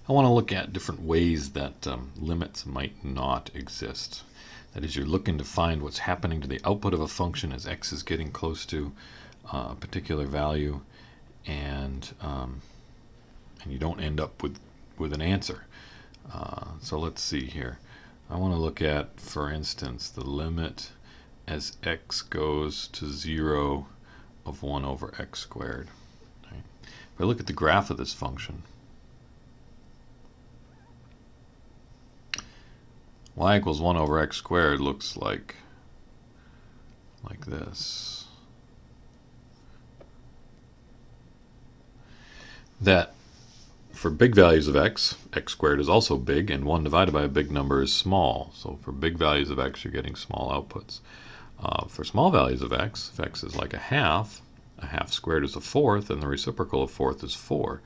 I want to look at different ways that limits might not exist. That is, you're looking to find what's happening to the output of a function as x is getting close to a particular value, and you don't end up with an answer. So let's see here. I want to look at, for instance, the limit as x goes to 0 of 1 over x squared. Right? If I look at the graph of this function, y equals 1 over x squared looks like this. That for big values of x, x squared is also big, and 1 divided by a big number is small. So for big values of x, you're getting small outputs. For small values of x, if x is like a half squared is a fourth, and the reciprocal of fourth is 4.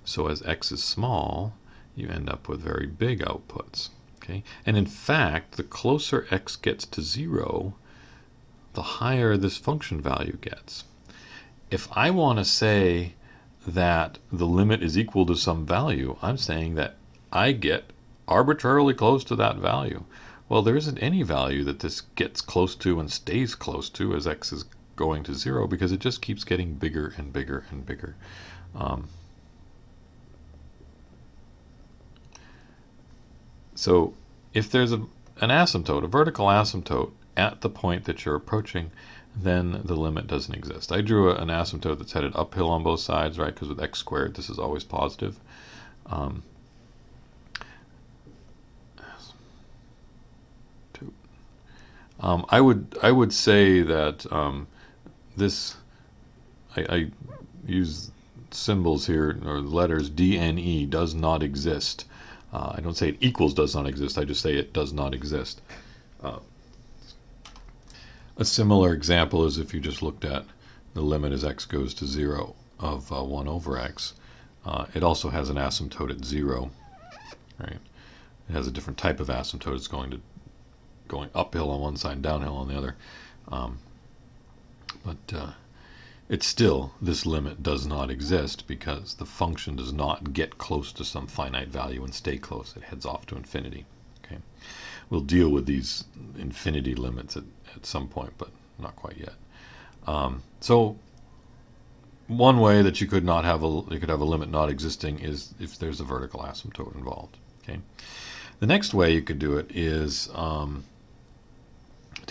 So as x is small, you end up with very big outputs. Okay? And in fact, the closer x gets to 0, the higher this function value gets. If I want to say that the limit is equal to some value, I'm saying that I get arbitrarily close to that value. Well, there isn't any value that this gets close to and stays close to as x is going to 0, because it just keeps getting bigger and bigger and bigger. So if there's an asymptote, a vertical asymptote, at the point that you're approaching, then the limit doesn't exist. I drew an asymptote that's headed uphill on both sides, right? Because with x squared, this is always positive. I would say that I use symbols here, or letters D and E, does not exist. I don't say it equals does not exist, I just say it does not exist. A similar example is if you just looked at the limit as x goes to 0 of 1 over x. It also has an asymptote at 0. Right? It has a different type of asymptote. It's going uphill on one side, downhill on the other. But it's still, this limit does not exist because the function does not get close to some finite value and stay close. It heads off to infinity. Okay? We'll deal with these infinity limits at some point, but not quite yet. So one way that you could have a limit not existing is if there's a vertical asymptote involved. Okay. The next way you could do it is to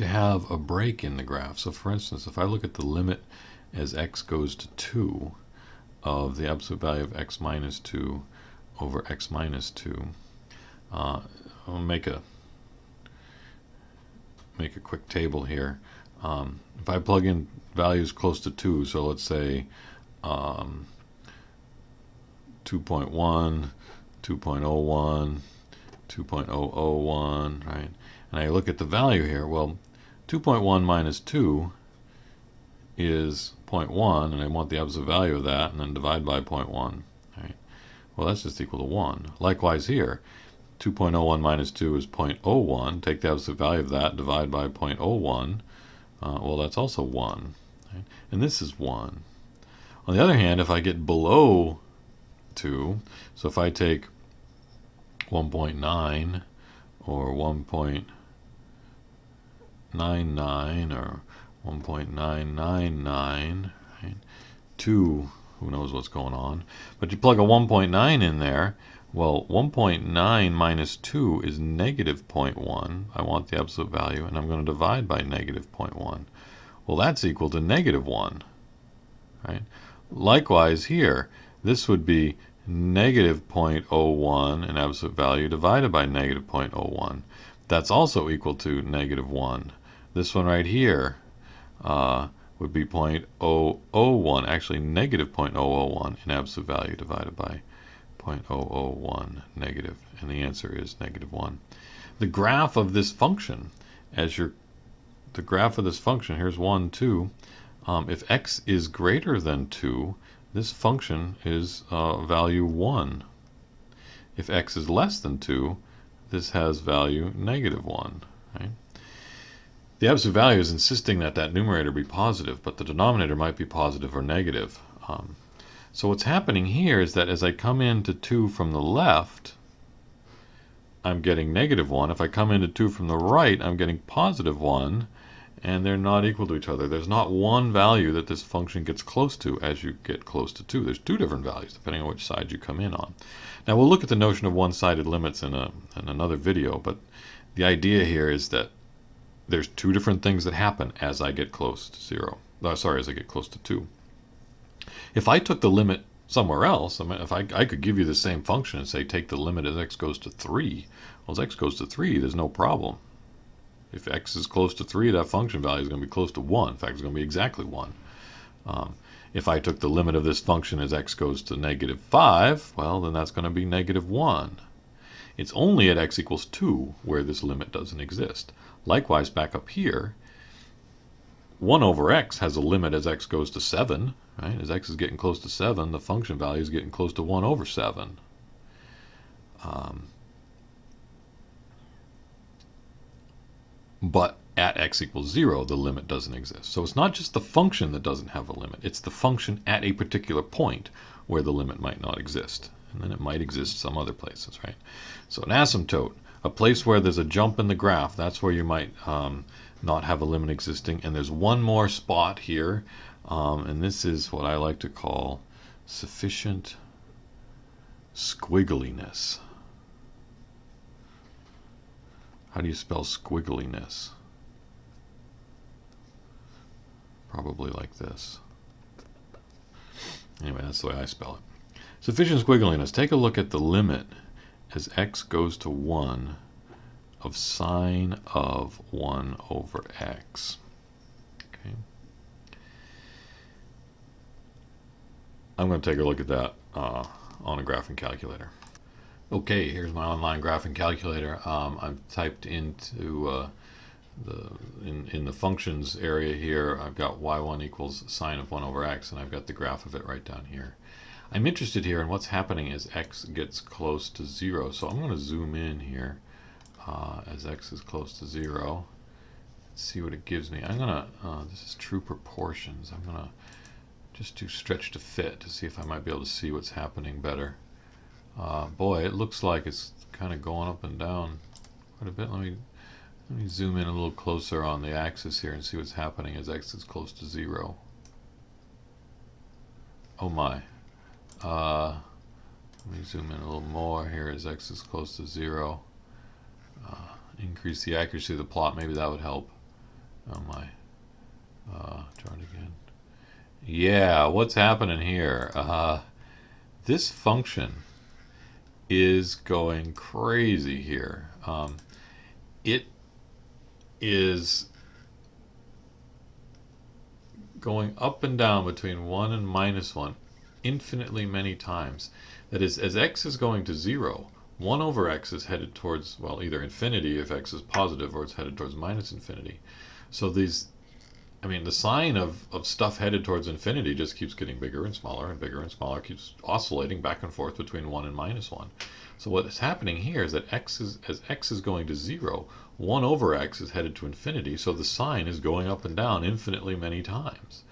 have a break in the graph. So for instance, if I look at the limit as x goes to 2 of the absolute value of x minus 2 over x minus 2, I'll make a quick table here. If I plug in values close to 2, so let's say 2.1, 2.01, 2.001, right? And I look at the value here. Well, 2.1 minus 2 is 0.1, and I want the absolute value of that, and then divide by 0.1. Right? Well, that's just equal to 1. Likewise here, 2.01 minus 2 is 0.01. Take the absolute value of that, divide by 0.01. Well, that's also 1. Right? And this is 1. On the other hand, if I get below 2, so if I take 1.9 or 1.99 or 1.999, right? 2, who knows what's going on. But you plug a 1.9 in there, well, 1.9 minus 2 is negative 0.1. I want the absolute value, and I'm going to divide by negative 0.1. Well, that's equal to negative 1. Right? Likewise here, this would be negative 0.01 in absolute value divided by negative 0.01. That's also equal to negative 1. This one right here would be 0.001, actually negative 0.001 in absolute value divided by 0.001 negative, and the answer is negative 1. The graph of this function, here's 1, 2. If x is greater than 2, this function is value 1. If x is less than 2, this has value negative 1. Right? The absolute value is insisting that that numerator be positive, but the denominator might be positive or negative. So what's happening here is that as I come into 2 from the left, I'm getting -1. If I come into 2 from the right, I'm getting +1, and they're not equal to each other. There's not one value that this function gets close to as you get close to 2. There's 2 different values depending on which side you come in on. Now we'll look at the notion of one-sided limits in another video, but the idea here is that there's 2 different things that happen as I get close to 0. As I get close to 2. If I took the limit somewhere else, I mean, if I could give you the same function and say take the limit as x goes to 3, well, as x goes to 3, there's no problem. If x is close to 3, that function value is going to be close to 1. In fact, it's going to be exactly 1. If I took the limit of this function as x goes to -5, well, then that's going to be -1. It's only at x equals 2 where this limit doesn't exist. Likewise, back up here, 1 over x has a limit as x goes to 7. Right? As x is getting close to 7, the function value is getting close to 1 over 7. But at x equals 0, the limit doesn't exist. So it's not just the function that doesn't have a limit. It's the function at a particular point where the limit might not exist. And then it might exist some other places, right? So an asymptote, a place where there's a jump in the graph, that's where you might not have a limit existing. And there's one more spot here, and this is what I like to call sufficient squiggliness. How do you spell squiggliness? Probably like this. Anyway, that's the way I spell it. Sufficient squiggliness. Take a look at the limit as x goes to 1 of sine of 1 over x. Okay. I'm going to take a look at that on a graphing calculator. Okay, here's my online graphing calculator. I've typed into in the functions area here, I've got y1 equals sine of 1 over x, and I've got the graph of it right down here. I'm interested here in what's happening as x gets close to 0. So I'm going to zoom in here as x is close to 0. Let's see what it gives me. I'm going to, this is true proportions. I'm going to just do stretch to fit to see if I might be able to see what's happening better. Boy, it looks like it's kind of going up and down quite a bit. Let me zoom in a little closer on the axis here and see what's happening as x is close to 0. Oh my. Let me zoom in a little more here as x is close to 0. Increase the accuracy of the plot. Maybe that would help. Oh my. Try it again. Yeah, what's happening here? This function is going crazy here. It is going up and down between 1 and -1 infinitely many times. That is, as x is going to 0, 1 over x is headed towards, well, either infinity if x is positive, or it's headed towards -infinity. So these, I mean, the sign of stuff headed towards infinity just keeps getting bigger and smaller and bigger and smaller, keeps oscillating back and forth between 1 and -1. So what is happening here is that as x is going to 0, 1 over x is headed to infinity, so the sign is going up and down infinitely many times.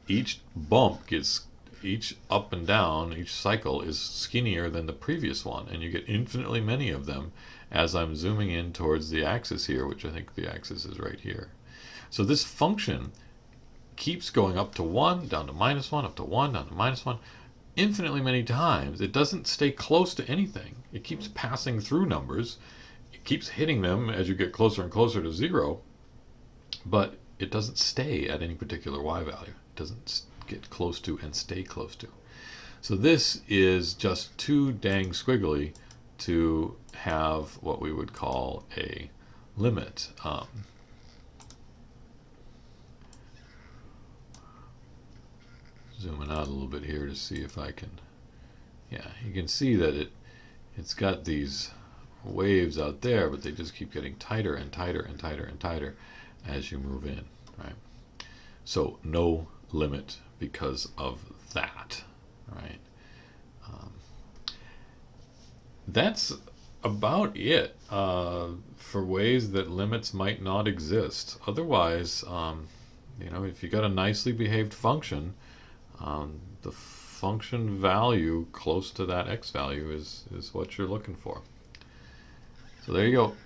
Each bump gets, each up and down, each cycle is skinnier than the previous one, and you get infinitely many of them as I'm zooming in towards the axis here, which I think the axis is right here. So this function keeps going up to 1, down to -1, up to 1, down to -1, infinitely many times. It doesn't stay close to anything. It keeps passing through numbers. It keeps hitting them as you get closer and closer to 0, but it doesn't stay at any particular y value. It doesn't get close to and stay close to. So this is just too dang squiggly to have what we would call a limit. Zooming out a little bit here to see if I can, yeah, you can see that it's got these waves out there, but they just keep getting tighter and tighter and tighter and tighter as you move in, right? So no limit because of that, right? That's about it for ways that limits might not exist. Otherwise, you know, if you got a nicely behaved function, the function value close to that x value is what you're looking for. So there you go.